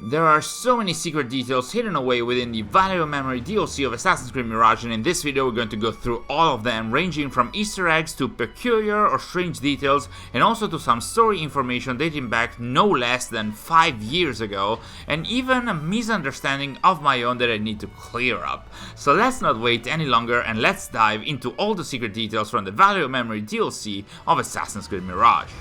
There are so many secret details hidden away within the Valuable Memory DLC of Assassin's Creed Mirage, and in this video we're going to go through all of them, ranging from Easter eggs to peculiar or strange details, and also to some story information dating back no less than 5 years ago, and even a misunderstanding of my own that I need to clear up. So let's not wait any longer and let's dive into all the secret details from the Valuable Memory DLC of Assassin's Creed Mirage.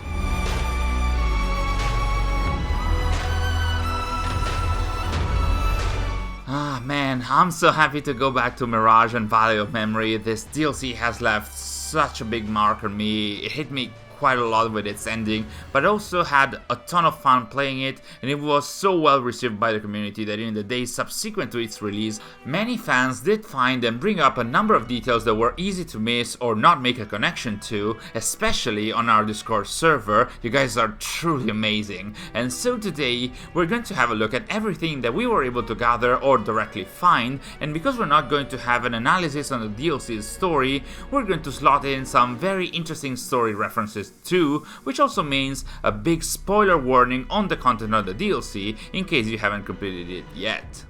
Ah man, I'm so happy to go back to Mirage and Valley of Memory. This DLC has left such a big mark on me. It hit me quite a lot with its ending, but I also had a ton of fun playing it, and it was so well received by the community that in the days subsequent to its release, many fans did find and bring up a number of details that were easy to miss or not make a connection to, especially on our Discord server. You guys are truly amazing. And so today, we're going to have a look at everything that we were able to gather or directly find, and because we're not going to have an analysis on the DLC's story, we're going to slot in some very interesting story references too, which also means a big spoiler warning on the content of the DLC in case you haven't completed it yet.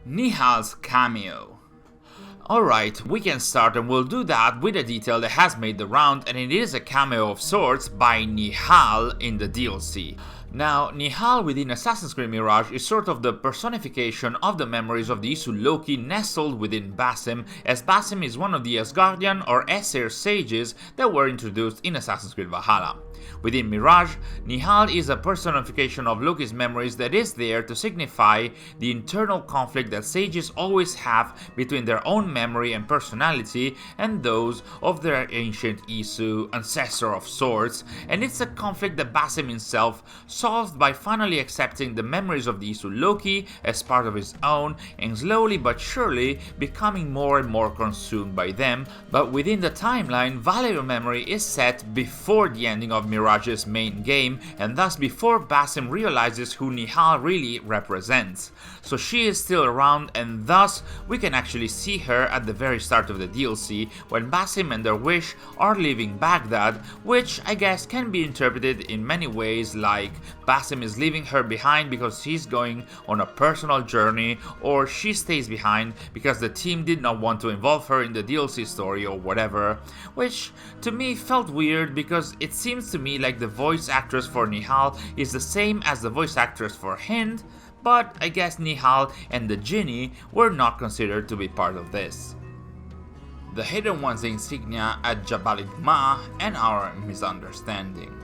Nehal's cameo. Alright, we can start, and we'll do that with a detail that has made the round, and it is a cameo of sorts by Nehal in the DLC. Now, Nehal within Assassin's Creed Mirage is sort of the personification of the memories of the Isu Loki nestled within Basim, as Basim is one of the Asgardian or Aesir sages that were introduced in Assassin's Creed Valhalla. Within Mirage, Nehal is a personification of Loki's memories that is there to signify the internal conflict that sages always have between their own memory and personality and those of their ancient Isu, ancestor of sorts, and it's a conflict that Basim himself solved by finally accepting the memories of the Isu Loki as part of his own and slowly but surely becoming more and more consumed by them. But within the timeline, Valley of Memory is set before the ending of Mirage's main game, and thus before Basim realizes who Nehal really represents. So she is still around, and thus we can actually see her at the very start of the DLC when Basim and Derwish are leaving Baghdad, which I guess can be interpreted in many ways, like Basim is leaving her behind because he's going on a personal journey, or she stays behind because the team did not want to involve her in the DLC story or whatever, which to me felt weird because it seems to me like the voice actress for Nehal is the same as the voice actress for Hind, but I guess Nehal and the Genie were not considered to be part of this. The Hidden One's insignia at Jabal Ikmah and our Misunderstanding.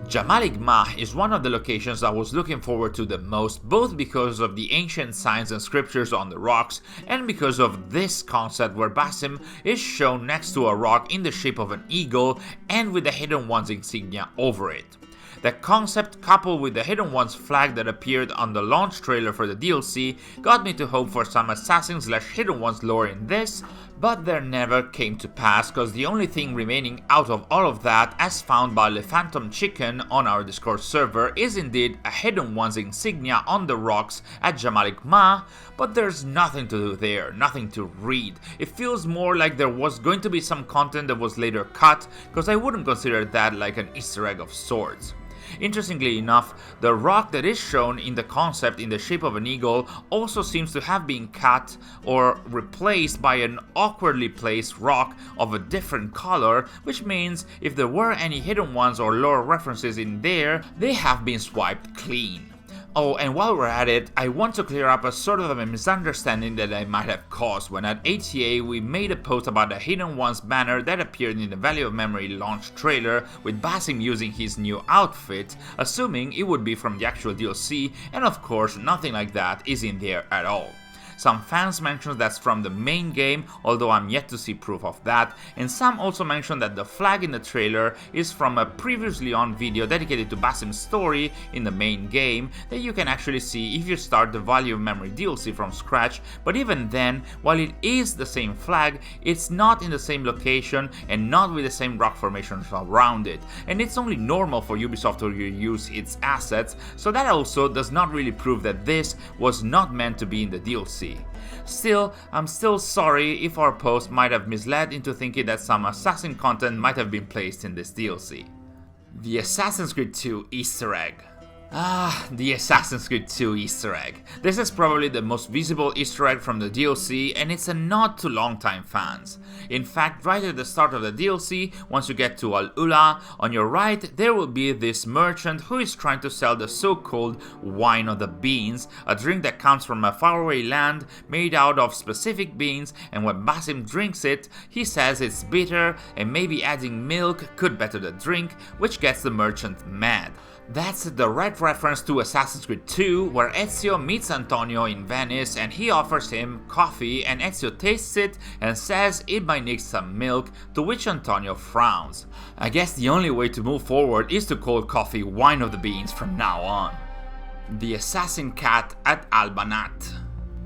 Jabal Ikmah is one of the locations I was looking forward to the most, both because of the ancient signs and scriptures on the rocks, and because of this concept where Basim is shown next to a rock in the shape of an eagle and with the Hidden One's insignia over it. That concept, coupled with the Hidden One's flag that appeared on the launch trailer for the DLC, got me to hope for some Assassin/Hidden One's lore in this, but there never came to pass, cause the only thing remaining out of all of that, as found by Le Phantom Chicken on our Discord server, is indeed a Hidden One's insignia on the rocks at Jabal Ikmah, but there's nothing to do there, nothing to read. It feels more like there was going to be some content that was later cut, cause I wouldn't consider that like an Easter egg of sorts. Interestingly enough, the rock that is shown in the concept in the shape of an eagle also seems to have been cut or replaced by an awkwardly placed rock of a different color, which means if there were any hidden ones or lore references in there, they have been swiped clean. Oh, and while we're at it, I want to clear up a sort of a misunderstanding that I might have caused when at ATA we made a post about the Hidden One's banner that appeared in the Valley of Memory launch trailer with Basim using his new outfit, assuming it would be from the actual DLC, and of course nothing like that is in there at all. Some fans mention that's from the main game, although I'm yet to see proof of that, and some also mention that the flag in the trailer is from a previously on video dedicated to Basim's story in the main game that you can actually see if you start the Value of Memory DLC from scratch, but even then, while it is the same flag, it's not in the same location and not with the same rock formations around it, and it's only normal for Ubisoft to reuse its assets, so that also does not really prove that this was not meant to be in the DLC. Still, I'm still sorry if our post might have misled into thinking that some Assassin content might have been placed in this DLC. The Assassin's Creed 2 Easter Egg. Ah, the Assassin's Creed 2 Easter Egg. This is probably the most visible Easter egg from the DLC, and it's a nod to longtime fans. In fact, right at the start of the DLC, once you get to Al-Ula, on your right there will be this merchant who is trying to sell the so-called wine of the beans, a drink that comes from a faraway land made out of specific beans, and when Basim drinks it, he says it's bitter and maybe adding milk could better the drink, which gets the merchant mad. That's a direct reference to Assassin's Creed 2, where Ezio meets Antonio in Venice and he offers him coffee and Ezio tastes it and says it might need some milk, to which Antonio frowns. I guess the only way to move forward is to call coffee wine of the beans from now on. The Assassin Cat at Al-Banat.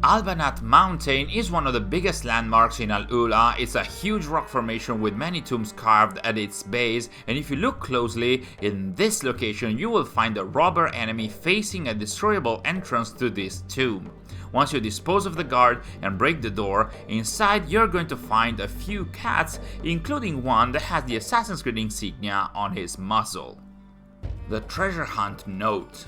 Al-Banat Mountain is one of the biggest landmarks in Al-Ula. It's a huge rock formation with many tombs carved at its base, and if you look closely, in this location you will find a robber enemy facing a destroyable entrance to this tomb. Once you dispose of the guard and break the door, inside you're going to find a few cats, including one that has the Assassin's Creed insignia on his muzzle. The Treasure Hunt Note.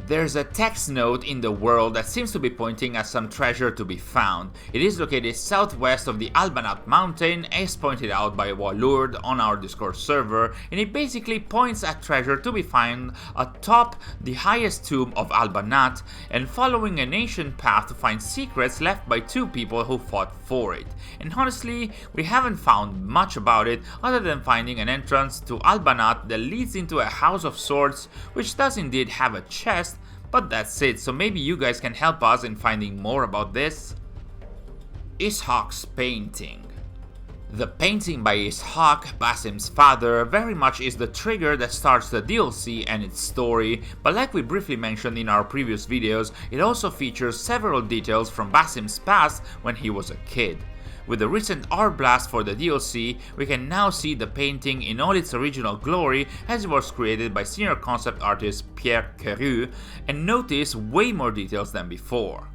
There's a text note in the world that seems to be pointing at some treasure to be found. It is located southwest of the Al-Banat mountain, as pointed out by Walurd on our Discord server, and it basically points at treasure to be found atop the highest tomb of Al-Banat and following an ancient path to find secrets left by two people who fought for it. And honestly, we haven't found much about it other than finding an entrance to Al-Banat that leads into a house of swords, which does indeed have a chest, but that's it, so maybe you guys can help us in finding more about this. Ishaq's painting. The painting by Ishaq, Basim's father, very much is the trigger that starts the DLC and its story, but like we briefly mentioned in our previous videos, it also features several details from Basim's past when he was a kid. With the recent art blast for the DLC, we can now see the painting in all its original glory as it was created by senior concept artist Pierre Querue, and notice way more details than before.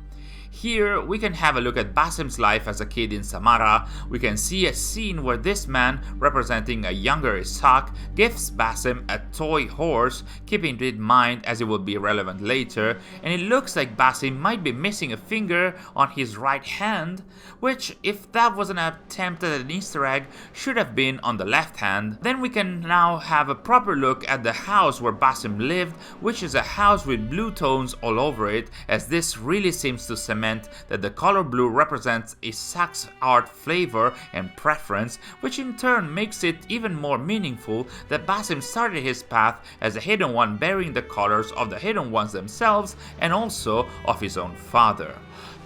Here we can have a look at Basim's life as a kid in Samarra. We can see a scene where this man, representing a younger Ishaq, gives Basim a toy horse, keeping it in mind as it will be relevant later, and it looks like Basim might be missing a finger on his right hand, which, if that was an attempt at an Easter egg, should have been on the left hand. Then we can now have a proper look at the house where Basim lived, which is a house with blue tones all over it, as this really seems to cement that the color blue represents Ishaq's art flavor and preference, which in turn makes it even more meaningful that Basim started his path as a Hidden One bearing the colors of the Hidden Ones themselves and also of his own father.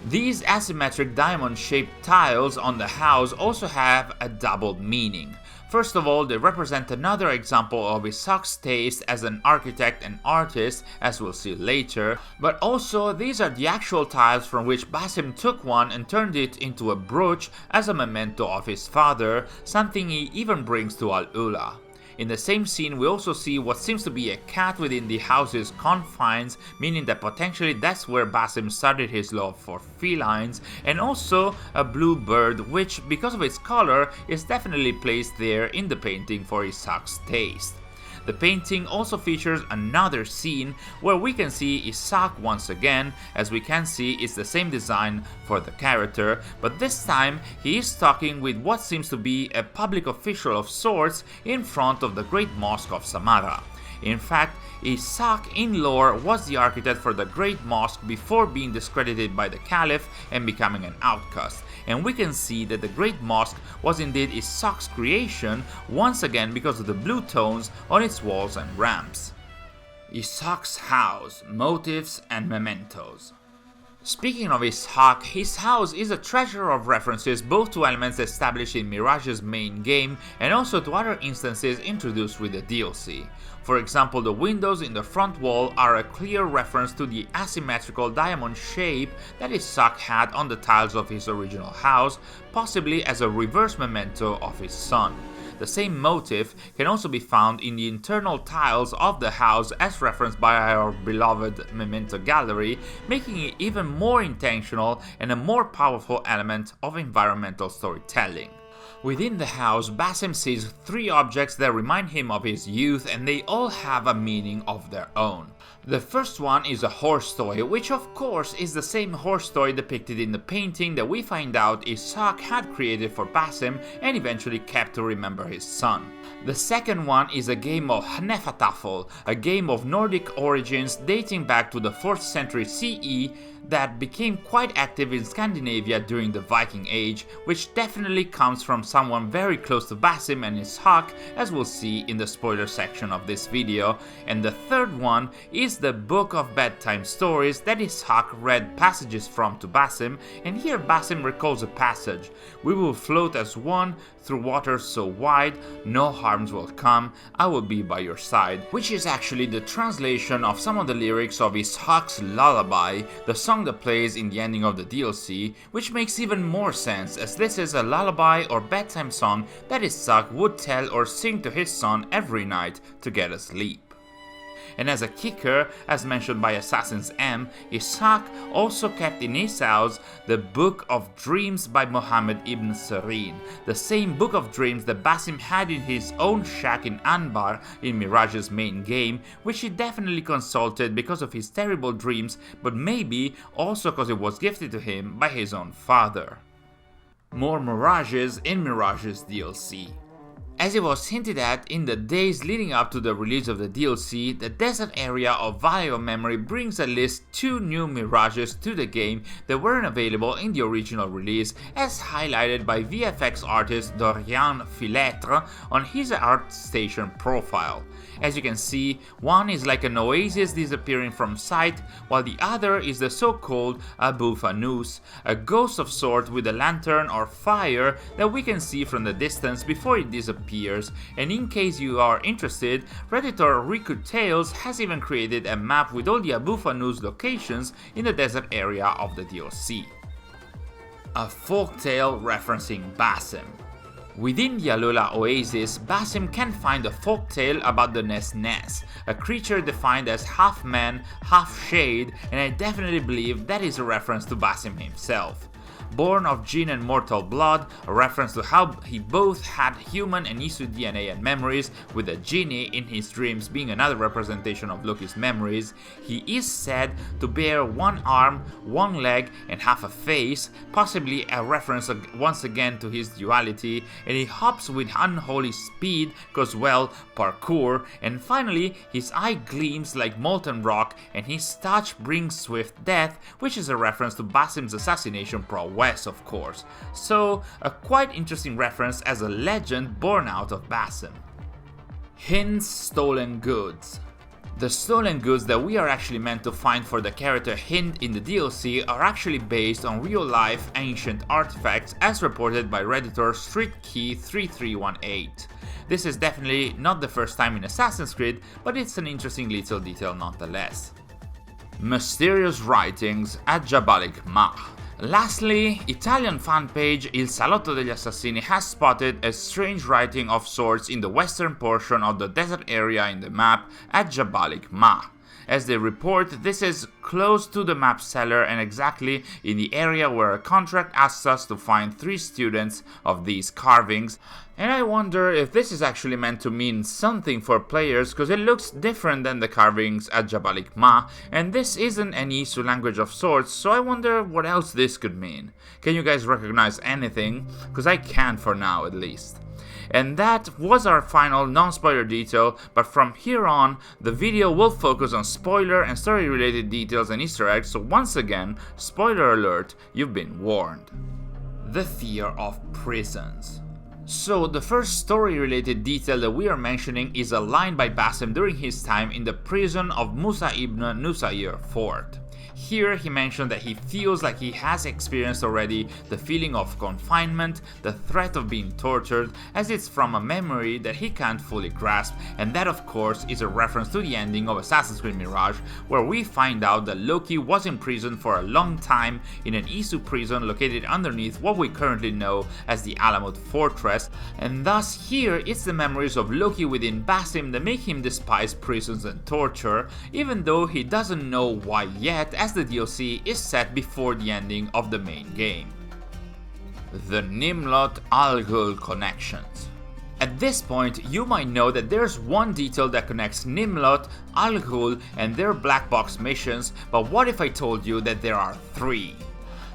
These asymmetric diamond-shaped tiles on the house also have a double meaning. First of all, they represent another example of Ishaq's taste as an architect and artist, as we'll see later, but also these are the actual tiles from which Basim took one and turned it into a brooch as a memento of his father, something he even brings to Al-Ula. In the same scene we also see what seems to be a cat within the house's confines, meaning that potentially that's where Basim started his love for felines, and also a blue bird which, because of its color, is definitely placed there in the painting for Ishaq's taste. The painting also features another scene where we can see Ishaq once again, as we can see it's the same design for the character, but this time he is talking with what seems to be a public official of sorts in front of the Great Mosque of Samarra. In fact, Ishaq in lore was the architect for the Great Mosque before being discredited by the Caliph and becoming an outcast, and we can see that the Great Mosque was indeed Ishaq's creation once again because of the blue tones on its walls and ramps. Ishaq's house, motifs and mementos. Speaking of Ishaq, his house is a treasure of references both to elements established in Mirage's main game and also to other instances introduced with the DLC. For example, the windows in the front wall are a clear reference to the asymmetrical diamond shape that Ishaq had on the tiles of his original house, possibly as a reverse memento of his son. The same motif can also be found in the internal tiles of the house as referenced by our beloved Memento gallery, making it even more intentional and a more powerful element of environmental storytelling. Within the house, Basim sees 3 objects that remind him of his youth, and they all have a meaning of their own. The first one is a horse toy, which of course is the same horse toy depicted in the painting that we find out Ishaq had created for Basim and eventually kept to remember his son. The second one is a game of Hnefatafel, a game of Nordic origins dating back to the 4th century CE that became quite active in Scandinavia during the Viking Age, which definitely comes from someone very close to Basim and Ishaq, as we'll see in the spoiler section of this video. And the third one is the book of bedtime stories that Ishaq read passages from to Basim, and here Basim recalls a passage: "We will float as one through waters so wide, no harms will come, I will be by your side," which is actually the translation of some of the lyrics of Ishaq's Lullaby, the song that plays in the ending of the DLC, which makes even more sense as this is a lullaby or bedtime song that Ishaq would tell or sing to his son every night to get asleep. And as a kicker, as mentioned by Assassin's M, Ishaq also kept in his house the Book of Dreams by Muhammad ibn Sirin, the same Book of Dreams that Basim had in his own shack in Anbar in Mirage's main game, which he definitely consulted because of his terrible dreams, but maybe also because it was gifted to him by his own father. More Mirages in Mirage's DLC. As it was hinted at in the days leading up to the release of the DLC, the desert area of Valley of Memory brings at least 2 new Mirages to the game that weren't available in the original release, as highlighted by VFX artist Dorian Filettre on his ArtStation profile. As you can see, one is like an oasis disappearing from sight, while the other is the so-called Abu Fanus, a ghost of sorts with a lantern or fire that we can see from the distance before it disappears. And in case you are interested, Redditor Riku Tales has even created a map with all the Abu Fanus locations in the desert area of the DLC. A folktale referencing Basim. Within the Alula Oasis, Basim can find a folktale about the Nes, a creature defined as half man, half shade, and I definitely believe that is a reference to Basim himself. Born of Jinn and mortal blood, a reference to how he both had human and Isu DNA and memories, with a genie in his dreams being another representation of Loki's memories. He is said to bear 1 arm, 1 leg, and half a face, possibly a reference once again to his duality, and he hops with unholy speed, cause well, parkour, and finally his eye gleams like molten rock, and his touch brings swift death, which is a reference to Basim's assassination prowess, of course. So, a quite interesting reference as a legend born out of Basim. Hind's stolen goods. The stolen goods that we are actually meant to find for the character Hind in the DLC are actually based on real-life ancient artifacts, as reported by Redditor StreetKey3318. This is definitely not the first time in Assassin's Creed, but it's an interesting little detail nonetheless. Mysterious writings at Jabal Ikmah. Lastly, Italian fan page Il Salotto degli Assassini has spotted a strange writing of sorts in the western portion of the desert area in the map at Jabal Ikmah. As they report, this is close to the map seller and exactly in the area where a contract asks us to find 3 students of these carvings. And I wonder if this is actually meant to mean something for players, because it looks different than the carvings at Jabal Ikmah, and this isn't an Isu language of sorts, so I wonder what else this could mean. Can you guys recognize anything? Because I can't for now, at least. And that was our final non-spoiler detail, but from here on, the video will focus on spoiler and story related details and Easter eggs, so once again, spoiler alert, you've been warned. The fear of prisons. So the first story related detail that we are mentioning is a line by Basim during his time in the prison of Musa ibn Nusayr fort. Here he mentioned that he feels like he has experienced already the feeling of confinement, the threat of being tortured, as it's from a memory that he can't fully grasp, and that of course is a reference to the ending of Assassin's Creed Mirage, where we find out that Loki was in prison for a long time in an Isu prison located underneath what we currently know as the Alamut Fortress, and thus here it's the memories of Loki within Basim that make him despise prisons and torture, even though he doesn't know why yet, as the DLC is set before the ending of the main game. the Nimlot Al-Ghul connections. At this point, you might know that there's one detail that connects Nimlot, Al-Ghul, and their black box missions, but what if I told you that there are 3?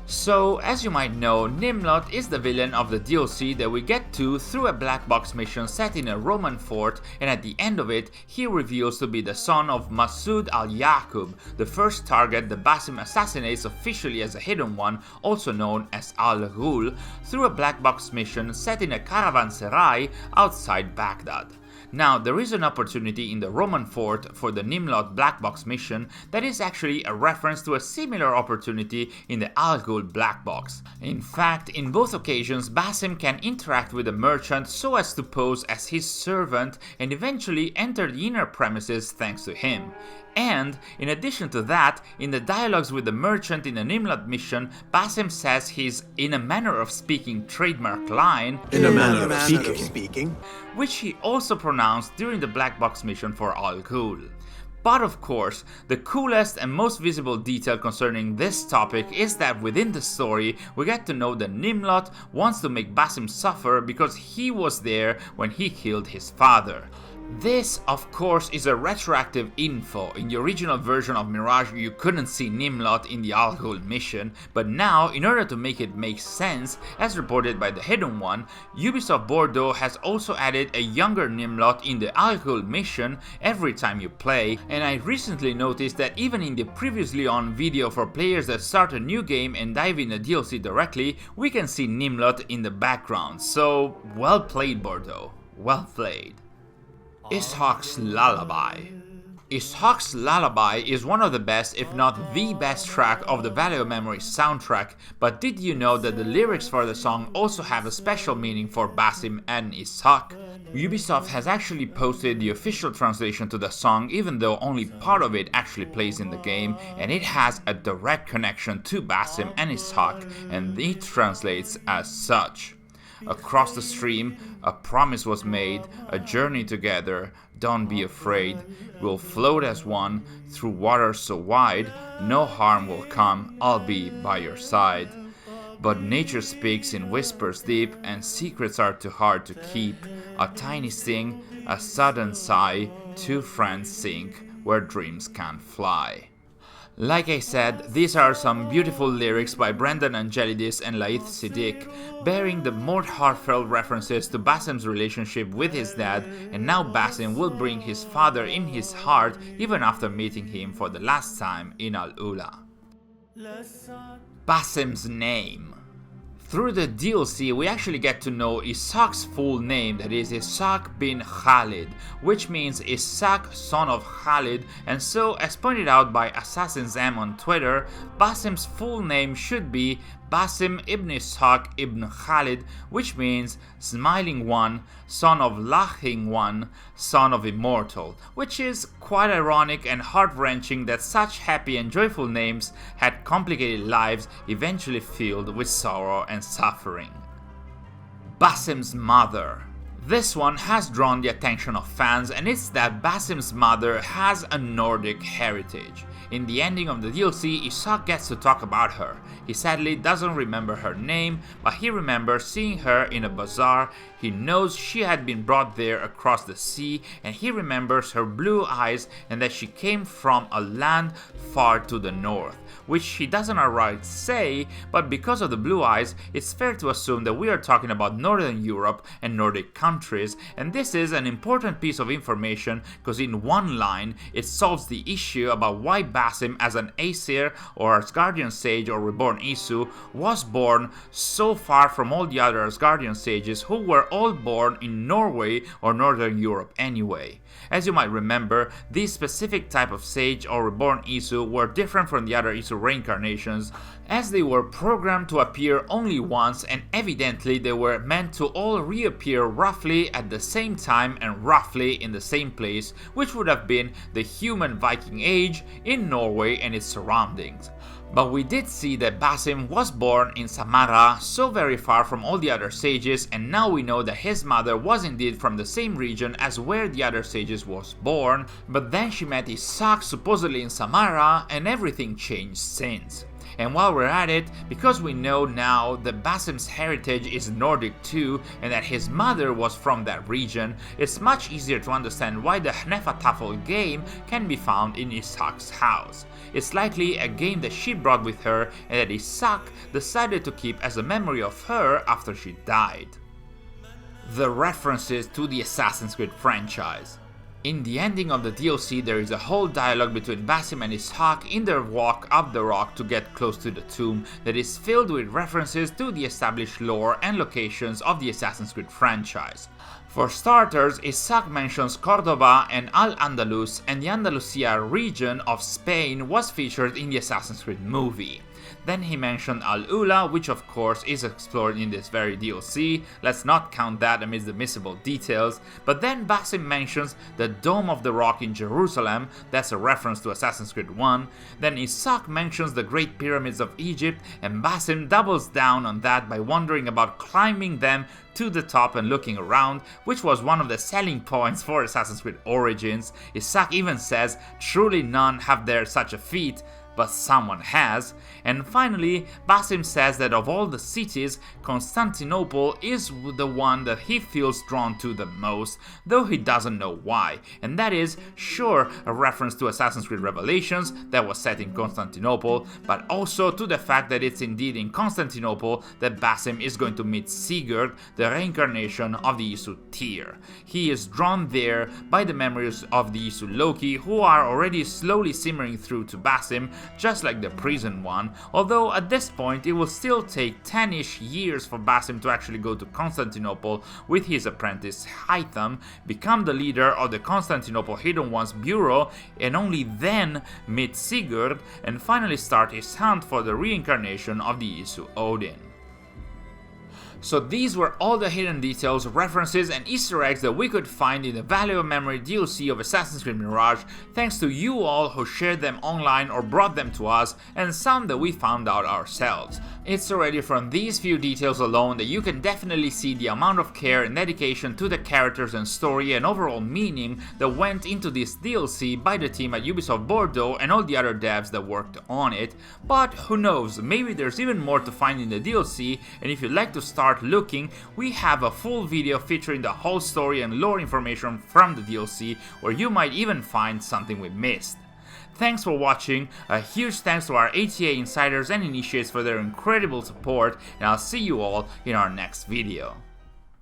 So, as you might know, Nimlot is the villain of the DLC that we get to through a black box mission set in a Roman fort, and at the end of it, he reveals to be the son of Masud al-Yaqub, the first target that Basim assassinates officially as a hidden one, also known as Al-Ghul, through a black box mission set in a caravanserai outside Baghdad. Now, there is an opportunity in the Roman fort for the Nimlot black box mission that is actually a reference to a similar opportunity in the Al-Ghul black box. In fact, in both occasions, Basim can interact with the merchant so as to pose as his servant and eventually enter the inner premises thanks to him. And, in addition to that, in the dialogues with the merchant in the Nimlot mission, Basim says his in a manner of speaking trademark line, in a manner of speaking, which he also pronounced during the black box mission for Al-Ghul. But of course, the coolest and most visible detail concerning this topic is that within the story, we get to know that Nimlot wants to make Basim suffer because he was there when he killed his father. This, of course, is a retroactive info. In the original version of Mirage, you couldn't see Nimlot in the Al-Ghul mission, but now, in order to make it make sense, as reported by the Hidden One, Ubisoft Bordeaux has also added a younger Nimlot in the Al-Ghul mission every time you play, and I recently noticed that even in the previously on video for players that start a new game and dive in the DLC directly, we can see Nimlot in the background, so well played Bordeaux, well played. Ishaq's Lullaby. Ishaq's Lullaby is one of the best, if not the best track of the Valley of Memory soundtrack, but did you know that the lyrics for the song also have a special meaning for Basim and Ishaq? Ubisoft has actually posted the official translation to the song, even though only part of it actually plays in the game, and it has a direct connection to Basim and Ishaq, and it translates as such. Across the stream, a promise was made, a journey together, don't be afraid. We'll float as one, through waters so wide, no harm will come, I'll be by your side. But nature speaks in whispers deep, and secrets are too hard to keep. A tiny sting, a sudden sigh, two friends sink where dreams can't fly. Like I said, these are some beautiful lyrics by Brendan Angelidis and Laith Siddiq, bearing the more heartfelt references to Basim's relationship with his dad, and now Basim will bring his father in his heart even after meeting him for the last time in Al-Ula. Basim's name. Through the DLC, we actually get to know Ishaq's full name, that is Ishaq bin Khalid, which means Ishaq, son of Khalid, and so, as pointed out by Assassin's M on Twitter, Basim's full name should be Basim ibn Ishaq ibn Khalid, which means Smiling One, son of Laughing One, son of Immortal, which is quite ironic and heart-wrenching that such happy and joyful names had complicated lives eventually filled with sorrow and suffering. Basim's mother. This one has drawn the attention of fans, and it's that Basim's mother has a Nordic heritage. In the ending of the DLC, Ishaq gets to talk about her. He sadly doesn't remember her name, but he remembers seeing her in a bazaar. He knows she had been brought there across the sea, and he remembers her blue eyes and that she came from a land far to the north, which he doesn't outright say, but because of the blue eyes, it's fair to assume that we are talking about Northern Europe and Nordic countries, and this is an important piece of information because in one line, it solves the issue about why Basim as an Aesir or Asgardian sage or reborn Isu was born so far from all the other Asgardian sages who were all born in Norway or Northern Europe anyway. As you might remember, these specific type of sage or reborn Isu were different from the other Isu reincarnations, as they were programmed to appear only once, and evidently they were meant to all reappear roughly at the same time and roughly in the same place, which would have been the human Viking Age in Norway and its surroundings. But we did see that Basim was born in Samara, so very far from all the other sages, and now we know that his mother was indeed from the same region as where the other sages was born, but then she met Ishaq supposedly in Samara, and everything changed since. And while we're at it, because we know now that Basim's heritage is Nordic too, and that his mother was from that region, it's much easier to understand why the Hnefatafel game can be found in Ishaq's house. It's likely a game that she brought with her and that Ishaq decided to keep as a memory of her after she died. The references to the Assassin's Creed franchise. In the ending of the DLC, there is a whole dialogue between Basim and Ishaq in their walk up the rock to get close to the tomb that is filled with references to the established lore and locations of the Assassin's Creed franchise. For starters, Ishaq mentions Cordoba and Al-Andalus, and the Andalusia region of Spain was featured in the Assassin's Creed movie. Then he mentioned Al-Ula, which of course is explored in this very DLC, let's not count that amidst the missable details, but then Basim mentions the Dome of the Rock in Jerusalem, that's a reference to Assassin's Creed 1, then Ishaq mentions the Great Pyramids of Egypt, and Basim doubles down on that by wondering about climbing them to the top and looking around, which was one of the selling points for Assassin's Creed Origins. Ishaq even says, truly none have dared such a feat, but someone has. And finally, Basim says that of all the cities, Constantinople is the one that he feels drawn to the most, though he doesn't know why, and that is, sure, a reference to Assassin's Creed Revelations that was set in Constantinople, but also to the fact that it's indeed in Constantinople that Basim is going to meet Sigurd, the reincarnation of the Isu Tyr. He is drawn there by the memories of the Isu Loki, who are already slowly simmering through to Basim, just like the prison one, although at this point it will still take 10-ish years for Basim to actually go to Constantinople with his apprentice Hytham, become the leader of the Constantinople Hidden Ones Bureau, and only then meet Sigurd and finally start his hunt for the reincarnation of the Isu Odin. So these were all the hidden details, references and Easter eggs that we could find in the Valley of Memory DLC of Assassin's Creed Mirage, thanks to you all who shared them online or brought them to us, and some that we found out ourselves. It's already from these few details alone that you can definitely see the amount of care and dedication to the characters and story and overall meaning that went into this DLC by the team at Ubisoft Bordeaux and all the other devs that worked on it, but who knows, maybe there's even more to find in the DLC, and if you'd like to start looking, we have a full video featuring the whole story and lore information from the DLC, where you might even find something we missed. Thanks for watching, a huge thanks to our ATA insiders and initiates for their incredible support, and I'll see you all in our next video.